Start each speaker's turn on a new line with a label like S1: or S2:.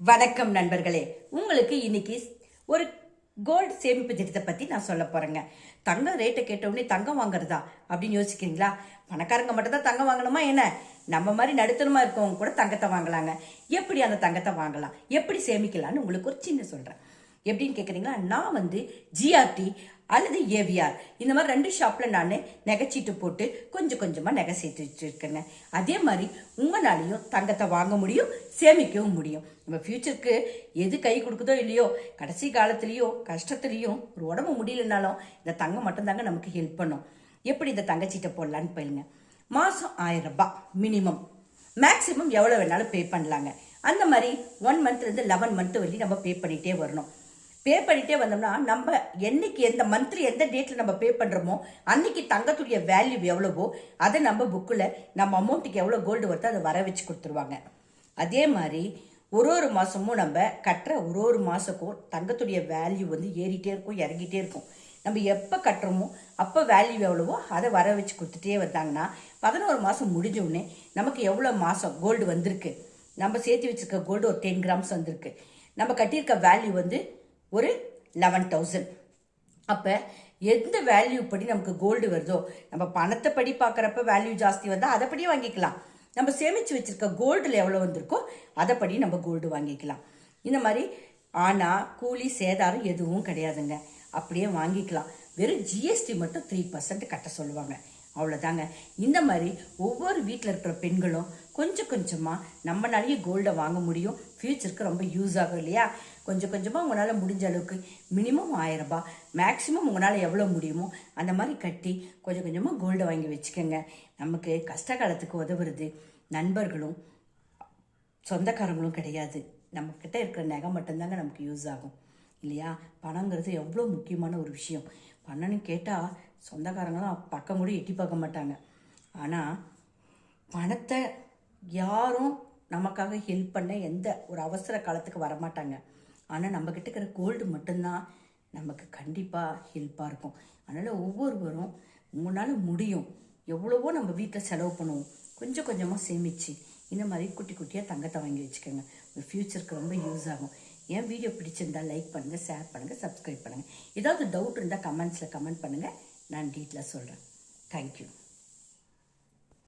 S1: வணக்கம் நண்பர்களே, உங்களுக்கு இன்னைக்கு ஒரு கோல்டு சேமிப்பு திட்டத்தை பத்தி நான் சொல்ல போறேங்க. தங்க ரேட்டை கேட்டவுடனே தங்கம் வாங்குறதா அப்படின்னு யோசிக்கிறீங்களா? பணக்காரங்க மட்டும் தான் தங்கம் வாங்கணுமா என்ன? நம்ம மாதிரி நடுத்தரமா இருக்கவங்க கூட தங்கத்தை வாங்கலாங்க. எப்படி அந்த தங்கத்தை வாங்கலாம், எப்படி சேமிக்கலாம்னு உங்களுக்கு ஒரு சின்ன சொல்றேன். எப்படின்னு கேட்குறீங்களா? நான் ஜிஆர்டி அல்லது ஏவிஆர் இந்த மாதிரி 2 ஷாப்பில் நான் நகைச்சீட்டு போட்டு கொஞ்சம் கொஞ்சமாக நகை சேர்த்து வச்சுருக்கேங்க. அதே மாதிரி உங்களாலையும் தங்கத்தை வாங்க முடியும், சேமிக்கவும் முடியும். நம்ம ஃப்யூச்சருக்கு எது கை கொடுக்குதோ இல்லையோ, கடைசி காலத்துலேயோ கஷ்டத்துலேயும் ஒரு உடம்பு முடியலனாலும் இந்த தங்கம் மட்டும்தாங்க நமக்கு ஹெல்ப் பண்ணும். எப்படி இந்த தங்கச்சீட்டை போடலான்னு போயிடுங்க. மாதம் 1000 ரூபாய் மினிமம், மேக்ஸிமம் எவ்வளோ வேணாலும் பே பண்ணலாங்க. அந்த மாதிரி 1 மந்த்லேருந்து 11 மந்த் வரையும் நம்ம பே பண்ணிகிட்டே வரணும். பே பண்ணிட்டே வந்தோம்னா நம்ம என்னைக்கு எந்த மந்த்லி எந்த டேட்டில் நம்ம பே பண்ணுறோமோ அன்னைக்கு தங்கத்துடைய வேல்யூ எவ்வளவோ அதை நம்ம புக்கில் நம்ம அமௌண்ட்டுக்கு எவ்வளோ கோல்டு வருதோ அதை வர வச்சு கொடுத்துருவாங்க. அதே மாதிரி ஒரு மாதமும் நம்ம கட்டுற ஒரு மாதக்கும் தங்கத்துடைய வேல்யூ ஏறிட்டே இருக்கும், இறங்கிட்டே இருக்கும். நம்ம எப்போ கட்டுறோமோ அப்போ வேல்யூ எவ்வளவோ அதை வர வச்சு கொடுத்துட்டே வந்தாங்கன்னா 11 மாதம் முடிஞ்சோடனே நமக்கு எவ்வளோ மாதம் கோல்டு வந்திருக்கு, நம்ம சேர்த்து வச்சுருக்க கோல்டு ஒரு 10 கிராம்ஸ் வந்திருக்கு, நம்ம கட்டியிருக்க வேல்யூ ஒரு 11,000. அப்போ எந்த வேல்யூ படி நமக்கு கோல்டு வருதோ, நம்ம பணத்தை படி பார்க்குறப்ப வேல்யூ ஜாஸ்தி வந்தால் அதை படியே வாங்கிக்கலாம். நம்ம சேமித்து வச்சுருக்க கோல்டில் எவ்வளோ வந்திருக்கோ அதை படி நம்ம கோல்டு வாங்கிக்கலாம். இந்த மாதிரி ஆனால் கூலி சேதாரம் எதுவும் கிடையாதுங்க, அப்படியே வாங்கிக்கலாம். வெறும் ஜிஎஸ்டி மட்டும் 3% கட்ட சொல்லுவாங்க, அவ்வளோதாங்க. இந்த மாதிரி ஒவ்வொரு வீட்டில் இருக்கிற பெண்களும் கொஞ்சம் கொஞ்சமாக நம்மளாலேயே கோல்டை வாங்க முடியும். ஃப்யூச்சருக்கு ரொம்ப யூஸ் ஆகும் இல்லையா? கொஞ்சம் கொஞ்சமாக உங்களால் முடிஞ்ச அளவுக்கு மினிமம் 1000 ரூபாய், மேக்ஸிமம் உங்களால் எவ்வளோ முடியுமோ அந்த மாதிரி கட்டி கொஞ்சம் கொஞ்சமாக கோல்டை வாங்கி வச்சுக்கோங்க. நமக்கு கஷ்ட காலத்துக்கு உதவுறது நண்பர்களும் சொந்தக்காரங்களும் கிடையாது, நம்மக்கிட்ட இருக்கிற நகை மட்டும்தாங்க நமக்கு யூஸ் ஆகும் இல்லையா? பணங்கிறது எவ்வளோ முக்கியமான ஒரு விஷயம். பணம்னு கேட்டால் சொந்தக்காரங்களாம் பக்கம் கூட எட்டி பார்க்க மாட்டாங்க. ஆனால் பணத்தை யாரும் நமக்காக ஹெல்ப் பண்ண எந்த ஒரு அவசர காலத்துக்கு வரமாட்டாங்க. ஆனால் நம்மக்கிட்ட இருக்கிற கோல்டு மட்டும்தான் நமக்கு கண்டிப்பாக ஹெல்ப்பாக இருக்கும். அதனால் ஒவ்வொருவரும் உங்களால் முடியும் எவ்வளவோ நம்ம வீட்டில் செலவு பண்ணுவோம், கொஞ்சம் கொஞ்சமாக சேமித்து இந்த மாதிரி குட்டி குட்டியாக தங்கத்தை வாங்கி வச்சுக்கோங்க. உங்கள் ஃப்யூச்சருக்கு ரொம்ப யூஸ் ஆகும். என் வீடியோ பிடிச்சிருந்தால் லைக் பண்ணுங்கள், ஷேர் பண்ணுங்கள், சப்ஸ்கிரைப் பண்ணுங்கள். ஏதாவது டவுட் இருந்தால் கமெண்ட்ஸில் கமெண்ட் பண்ணுங்கள், நான் டீட்டெயிலாக சொல்கிறேன். தேங்க்யூ.